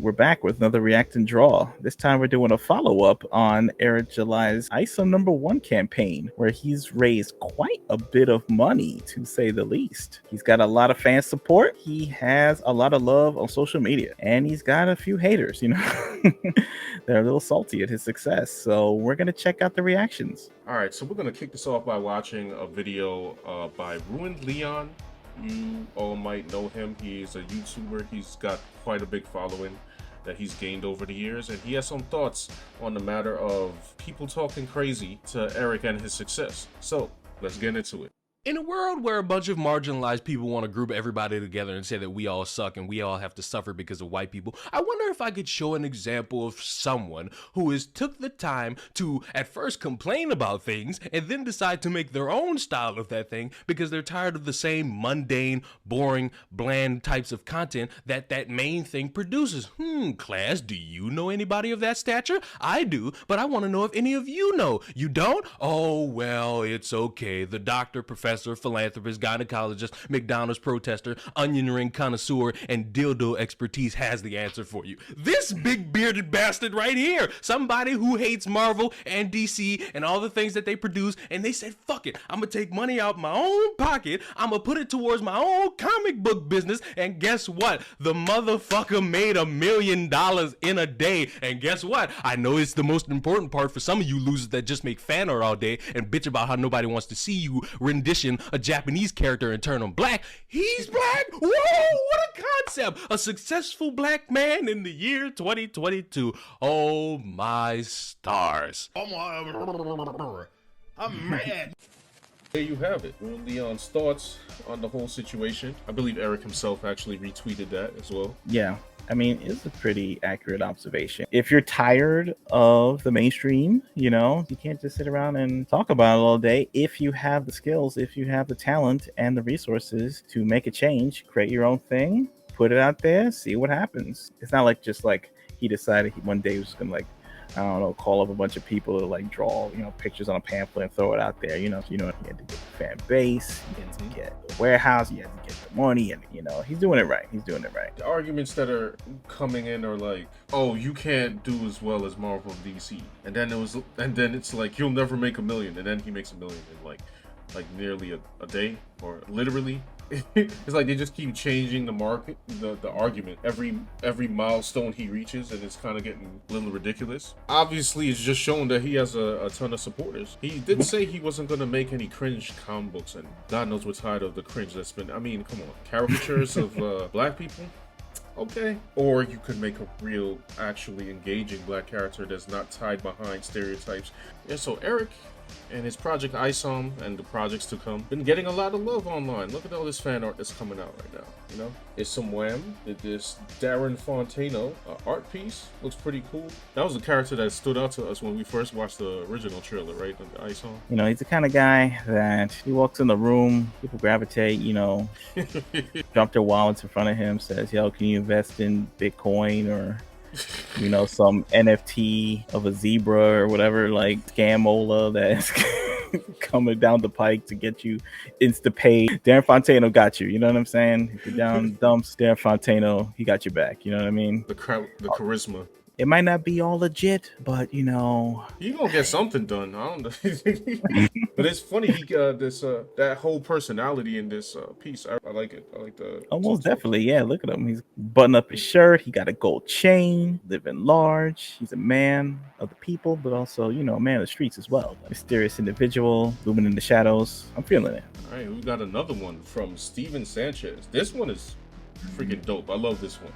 We're back with another React and Draw. This time we're doing a follow-up on Eric July's ISOM #1 campaign, where he's raised quite a bit of money, to say the least. He's got a lot of fan support. He has a lot of love on social media, and he's got a few haters, They're a little salty at his success. So we're going to check out the reactions. All right, so we're going to kick this off by watching a video by Ruined Leon. You all might know him. He's a YouTuber. He's got quite a big following that he's gained over the years, and he has some thoughts on the matter of people talking crazy to Eric and his success. So let's get into it. In a world where a bunch of marginalized people want to group everybody together and say that we all suck and we all have to suffer because of white people, I wonder if I could show an example of someone who has took the time to at first complain about things and then decide to make their own style of that thing because they're tired of the same mundane, boring, bland types of content that main thing produces. Class, do you know anybody of that stature? I do, but I want to know if any of you know. You don't? Oh, well, it's okay. The doctor, professor, philanthropist, gynecologist, McDonald's protester, onion ring connoisseur, and dildo expertise has the answer for you. This big bearded bastard right here, somebody who hates Marvel and DC and all the things that they produce, and they said, fuck it, I'm gonna take money out my own pocket, I'm gonna put it towards my own comic book business, and guess what? The motherfucker made $1 million in a day, and guess what? I know it's the most important part for some of you losers that just make fan art all day and bitch about how nobody wants to see you rendition a Japanese character and turn him black. He's black? Whoa, what a concept! A successful black man in the year 2022. Oh my stars. I'm mad. There you have it. Ruined Leon's thoughts on the whole situation. I believe Eric himself actually retweeted that as well. Yeah. I mean, it's a pretty accurate observation. If you're tired of the mainstream, you can't just sit around and talk about it all day. If you have the skills, if you have the talent and the resources to make a change, create your own thing, put it out there, see what happens. It's not just like he decided one day he was going to call up a bunch of people to draw, pictures on a pamphlet and throw it out there. He had to get the fan base, he had to get the warehouse, he had to get the money, and he's doing it right. The arguments that are coming in are like, oh, you can't do as well as Marvel and DC, and then it's like you'll never make $1 million, and then he makes $1 million in like nearly a day, or literally. It's like they just keep changing the market, the argument every milestone he reaches, and it's kind of getting a little ridiculous. Obviously, it's just showing that he has a ton of supporters. He did say he wasn't going to make any cringe comic books, and God knows we're tired of the cringe that's been. I mean, come on, caricatures of black people. Okay. Or you could make a real, actually engaging black character that's not tied behind stereotypes. Yeah, so Eric and his project ISOM and the projects to come been getting a lot of love online. Look at all this fan art that's coming out right now. It's some Wham did this Darren Fontano art piece. Looks pretty cool. That was a character that stood out to us when we first watched the original trailer, right? The ISOM. He's the kind of guy that he walks in the room, people gravitate, drop their wallets in front of him, says, yo, can you invest in Bitcoin or some NFT of a zebra or whatever, scamola that's coming down the pike to get you insta pay. Darren Fontano got you. You know what I'm saying? If you're down dumps, Darren Fontano, he got you back. You know what I mean? The charisma. It might not be all legit, but you gonna get something done. I don't know. But it's funny, he got this that whole personality in this piece. I like it. I like the most definitely. Yeah, look at him. He's buttoned up his shirt. He got a gold chain. Living large. He's a man of the people, but also a man of the streets as well. A mysterious individual looming in the shadows. I'm feeling it. All right, we got another one from Steven Sanchez. This one is freaking dope. I love this one.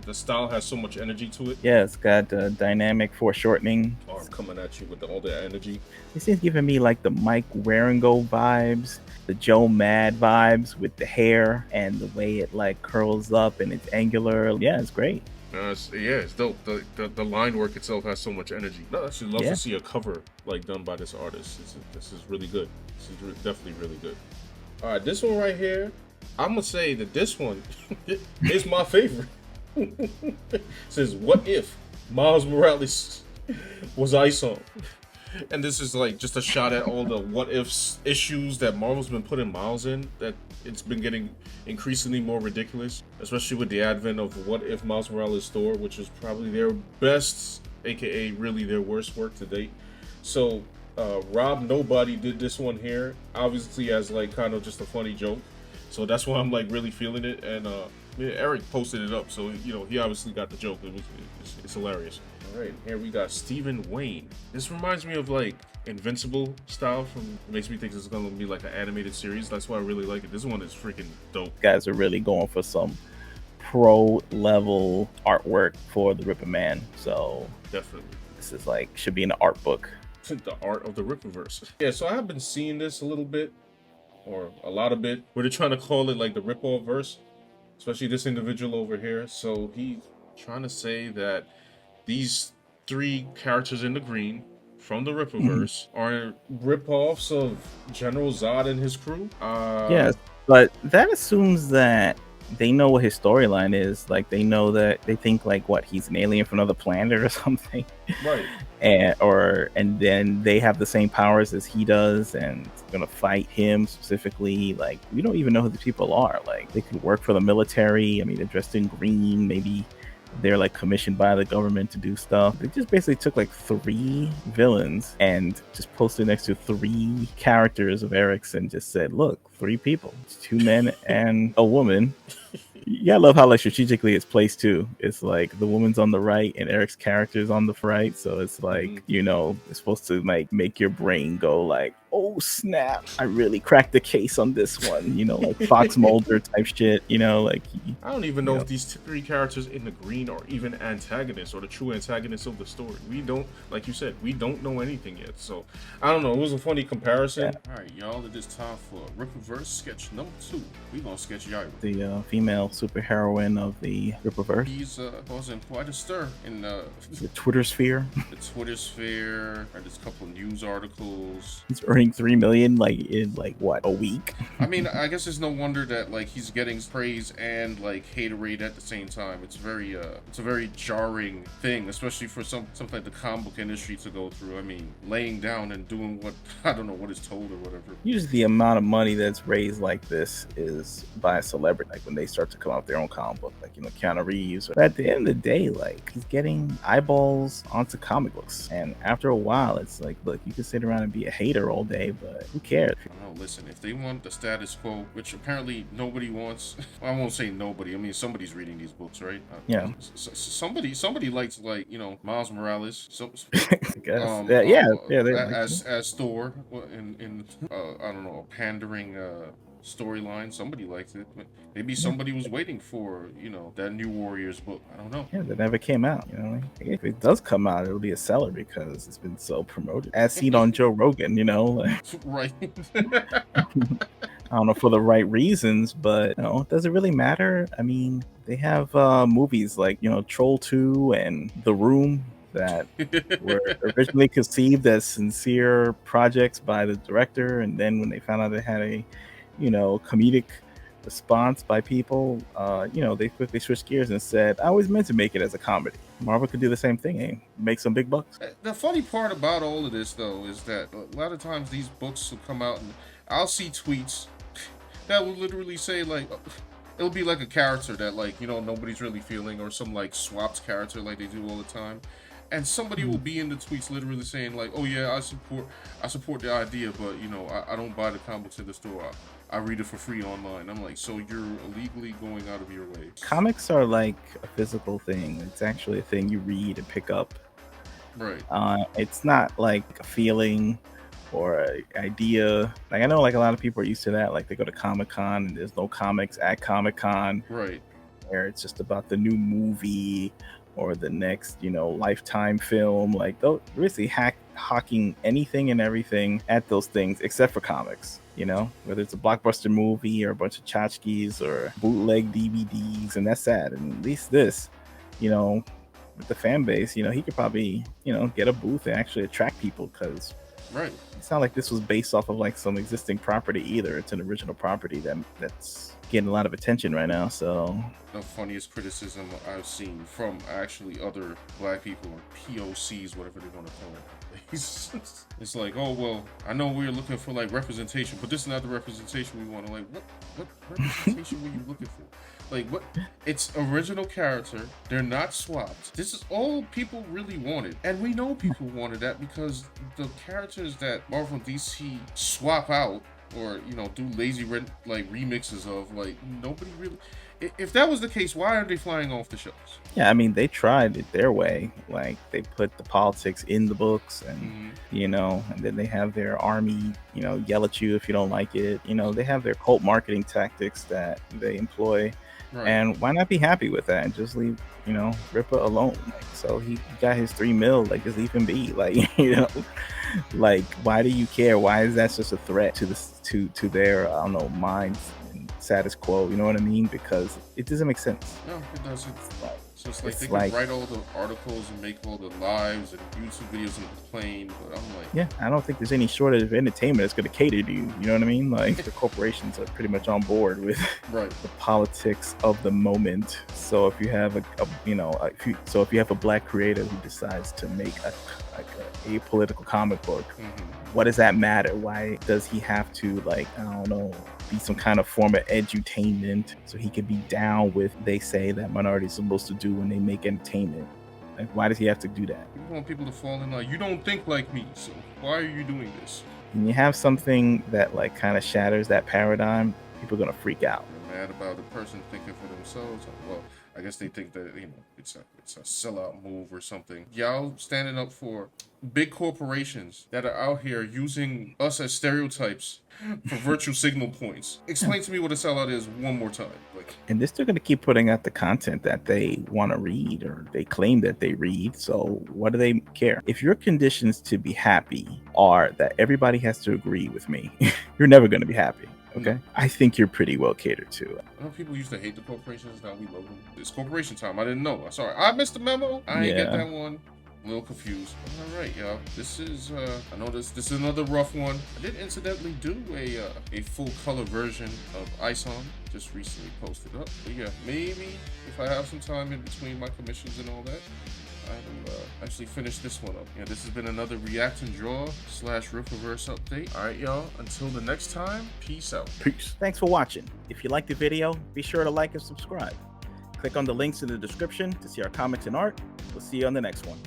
The style has so much energy to it. Yeah, it's got dynamic foreshortening. Arm coming at you with all the energy. This is giving me like the Mike Waringo vibes, the Joe Mad vibes with the hair and the way it curls up and it's angular. Yeah, it's great. It's dope. The line work itself has so much energy. I actually love to see a cover done by this artist. This is really good. This is definitely really good. All right, this one right here, I'm gonna say that this one is my favorite. It says, what if Miles Morales was ISOM? And this is like just a shot at all the what ifs issues that Marvel's been putting Miles in, that it's been getting increasingly more ridiculous, especially with the advent of What If Miles Morales Thor, which is probably their best, aka really their worst work to date. So Rob Nobody did this one here, obviously as like kind of just a funny joke. So that's why I'm like really feeling it. And yeah, Eric posted it up, so you know he obviously got the joke. It's hilarious. All right, here we got Stephen Wayne. This reminds me of like Invincible style. It makes me think it's gonna be like an animated series. That's why I really like it. This one is freaking dope. Guys are really going for some pro level artwork for the Ripper Man. So Definitely. this is like should be in the art book. The art of the Rippaverse. Yeah, so I have been seeing this a little bit, or a lot of bit, where they're trying to call it like the Rippaverse, especially this individual over here. So he's trying to say that these 3 characters in the green from the Rippaverse are rip-offs of General Zod and his crew. Yes, but that assumes that they know what his storyline is. Like they know that they think like what he's an alien from another planet or something, Right. And then they have the same powers as he does and gonna fight him specifically. Like we don't even know who these people are. Like they could work for the military. I mean, they're dressed in green. Maybe they're like commissioned by the government to do stuff. They just basically took like 3 villains and just posted next to 3 characters of Eric's and just said, look, 3 people. It's 2 men and a woman. Yeah, I love how like strategically it's placed too. It's like the woman's on the right and Eric's character's on the right. So it's like, you know, it's supposed to like make your brain go like, oh snap, I really cracked the case on this one, you know, like Fox Mulder type shit, you know, like I don't even know if these 3 characters in the green are even antagonists or the true antagonists of the story. We don't, like you said, we don't know anything yet. So I don't know. It was a funny comparison. All right, y'all, it is time for Rippaverse sketch number 2. We gonna sketch Yaira. the female superheroine of the Rippaverse. He's causing quite a stir in The Twitter sphere. the Twitter sphere. There's a couple of news articles. He's earning 3 million like in like what, a week? I mean, I guess it's no wonder that like he's getting praise and like haterade at the same time. It's a very jarring thing, especially for something like the comic book industry to go through. I mean, laying down and doing what I don't know what is told or whatever. Usually the amount of money that's raised like this is by a celebrity, like when they start to come out with their own comic book, like, you know, Keanu Reeves. But at the end of the day, like, he's getting eyeballs onto comic books. And after a while, it's like, look, you can sit around and be a hater all day, but who cares? I don't know, listen, if they want the status quo, which apparently nobody wants, well, I won't say nobody, I mean, somebody's reading these books, right? Yeah. Somebody likes, like, you know, Miles Morales. I guess. Yeah, as Thor in I don't know, a pandering storyline. Somebody liked it. Maybe somebody was waiting for, you know, that New Warriors book. I don't know. Yeah, that never came out, you know. If it does come out, it'll be a seller because it's been so promoted. As seen on Joe Rogan, you know. Like, Right. I don't know, for the right reasons, but you know, does it really matter? I mean, they have movies like, you know, Troll 2 and The Room that were originally conceived as sincere projects by the director, and then when they found out they had a, you know, comedic response by people, you know, they quickly switched gears and said, I always meant to make it as a comedy. Marvel could do the same thing and make some big bucks. The funny part about all of this, though, is that a lot of times these books will come out and I'll see tweets that will literally say, like, it'll be like a character that, like, you know, nobody's really feeling, or some, like, swapped character like they do all the time. And somebody will be in the tweets literally saying, like, oh yeah, I support the idea, but, you know, I don't buy the comics in the store. I read it for free online. I'm like, so you're illegally going out of your way. Comics are like a physical thing. It's actually a thing you read and pick up. Right. It's not like a feeling or an idea. Like, I know like a lot of people are used to that. Like they go to Comic-Con and there's no comics at Comic-Con. Right. Where it's just about the new movie or the next, you know, Lifetime film. Like they'll basically hawking anything and everything at those things except for comics. You know, whether it's a blockbuster movie or a bunch of tchotchkes or bootleg DVDs, and that's sad. And at least this, you know, with the fan base, you know, he could probably, you know, get a booth and actually attract people, because right, it's not like this was based off of like some existing property either. It's an original property that's getting a lot of attention right now. So The funniest criticism I've seen from actually other black people or POCs, whatever they want to call it. It's like, oh well, I know we're looking for like representation, but this is not the representation we want. To like, what representation were you looking for? Like, what? It's original character. They're not swapped. This is all people really wanted, and we know people wanted that because the characters that Marvel and DC swap out or do lazy like remixes of, like, nobody really. If that was the case, why are they flying off the shelves? yeah, I mean, they tried it their way. Like, they put the politics in the books, and and then they have their army, yell at you if you don't like it. They have their cult marketing tactics that they employ. Right. And why not be happy with that and just leave, Rippa alone? Like, so he got his 3 mil, like, just leave him be. Like, like, why do you care? Why is that just a threat to this, to their, I don't know, minds and status quo? You know what I mean? Because it doesn't make sense. No, it doesn't. So it's like It's they like- can write all the articles and make all the lives and YouTube videos and complain, but I'm like, Yeah, I don't think there's any shortage of entertainment that's going to cater to you. You know what I mean? Like, the corporations are pretty much on board with right. the politics of the moment. So if you have if you have a black creator who decides to make a apolitical comic book, what does that matter? Why does he have to, like, I don't know, be some kind of form of edutainment so he could be down with, they say, that minorities are supposed to do when they make entertainment? Like, why does he have to do that? You want people to fall in line. You don't think like me, so why are you doing this? When you have something that, like, kind of shatters that paradigm, people are gonna freak out. They're mad about the person thinking for themselves. Well, I guess they think that it's a sellout move or something. Y'all standing up for big corporations that are out here using us as stereotypes for virtue signal points. Explain to me what a sellout is one more time. Like, And they're still going to keep putting out the content that they want to read or they claim that they read. So what do they care? If your conditions to be happy are that everybody has to agree with me, you're never going to be happy. Okay. I think you're pretty well catered to. I know people used to hate the corporations. Now we love them. It's corporation time. I didn't know. Sorry. I missed the memo. I ain't get that one. A little confused. All right, y'all. This is I know this is another rough one. I did incidentally do a full color version of ISOM. Just recently posted up. But yeah, maybe if I have some time in between my commissions and all that, I will actually finish this one up. Yeah, this has been another React and Draw / Rippaverse update. All right, y'all. Until the next time, peace out. Peace. Thanks for watching. If you liked the video, be sure to like and subscribe. Click on the links in the description to see our comics and art. We'll see you on the next one.